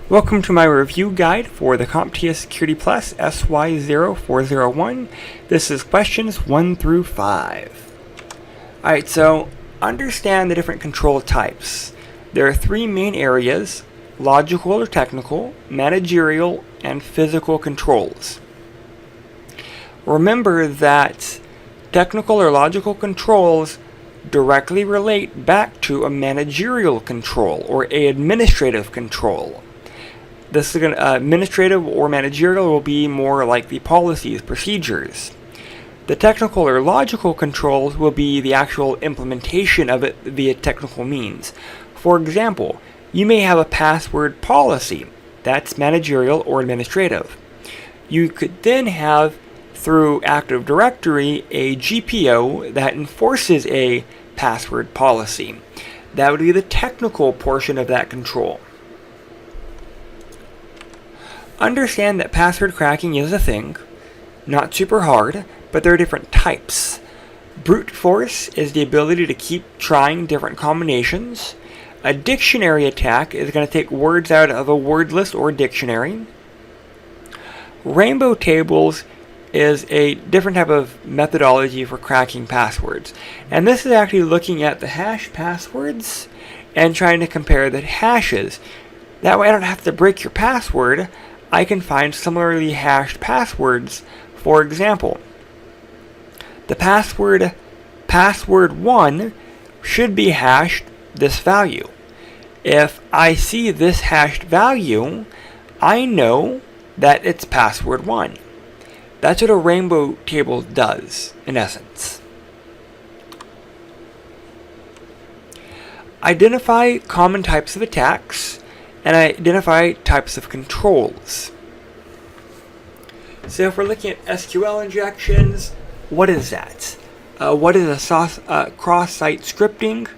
Welcome to my review guide for the CompTIA Security Plus SY0-401. This is questions 1 through 5. Alright, so understand the different control types. There are three main areas: logical or technical, managerial, and physical controls. Remember that technical or logical controls directly relate back to a managerial control or an administrative control. This is administrative or managerial will be more like the policies, procedures. The technical or logical controls will be the actual implementation of it via technical means. For example, you may have a password policy. That's managerial or administrative. You could then have, through Active Directory, a GPO that enforces a password policy. That would be the technical portion of that control. Understand that password cracking is a thing, not super hard, but there are different types. Brute force is the ability to keep trying different combinations. A dictionary attack is going to take words out of a word list or dictionary. Rainbow tables is a different type of methodology for cracking passwords. And this is actually looking at the hash passwords and trying to compare the hashes. That way I don't have to break your password. I can find similarly hashed passwords. For example, the password 1 should be hashed this value. If I see this hashed value, I know that it's password 1. That's what a rainbow table does, in essence. Identify common types of attacks and identify types of controls. So if we're looking at SQL injections, what is that? What is a cross-site scripting?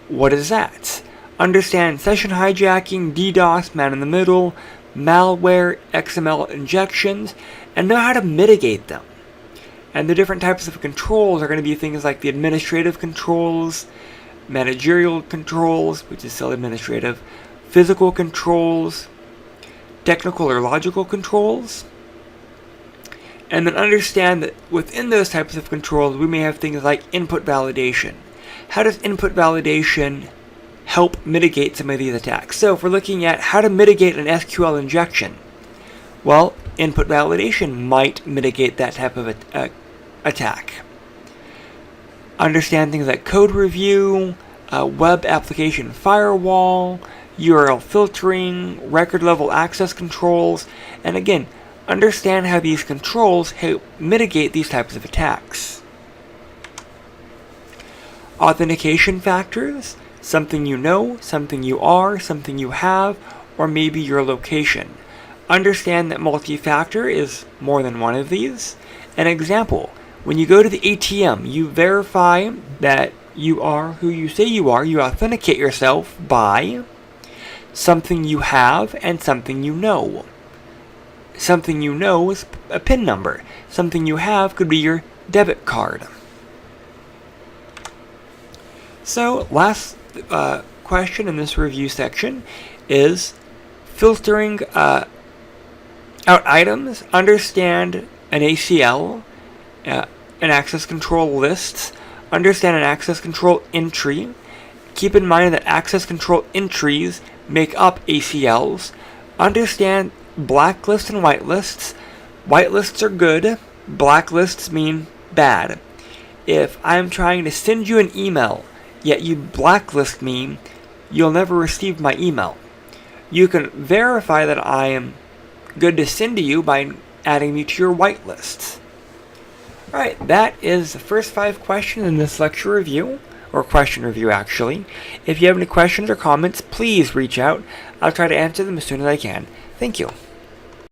What is that? Understand session hijacking, DDoS, man-in-the-middle, malware, XML injections, and know how to mitigate them. And the different types of controls are going to be things like the administrative controls, managerial controls, which is still administrative, physical controls, technical or logical controls. And then understand that within those types of controls, we may have things like input validation. How does input validation help mitigate some of these attacks? So if we're looking at how to mitigate an SQL injection, well, input validation might mitigate that type of attack. Understand things like code review, web application firewall, URL filtering, record level access controls, and again, understand how these controls help mitigate these types of attacks. Authentication factors: something you know, something you are, something you have, or maybe your location. Understand that multi-factor is more than one of these. An example: when you go to the ATM, you verify that you are who you say you are. You authenticate yourself by something you have and something you know. Something you know is a PIN number. Something you have could be your debit card. So, last question in this review section is filtering out items. Understand an ACL, an access control list. Understand an access control entry. Keep in mind that access control entries make up ACLs. Understand blacklists and whitelists. Whitelists are good. Blacklists mean bad. If I'm trying to send you an email, yet you blacklist me, you'll never receive my email. You can verify that I am good to send to you by adding me to your whitelist. Alright, that is the first 5 questions in this lecture review, or question review actually. If you have any questions or comments, please reach out. I'll try to answer them as soon as I can. Thank you.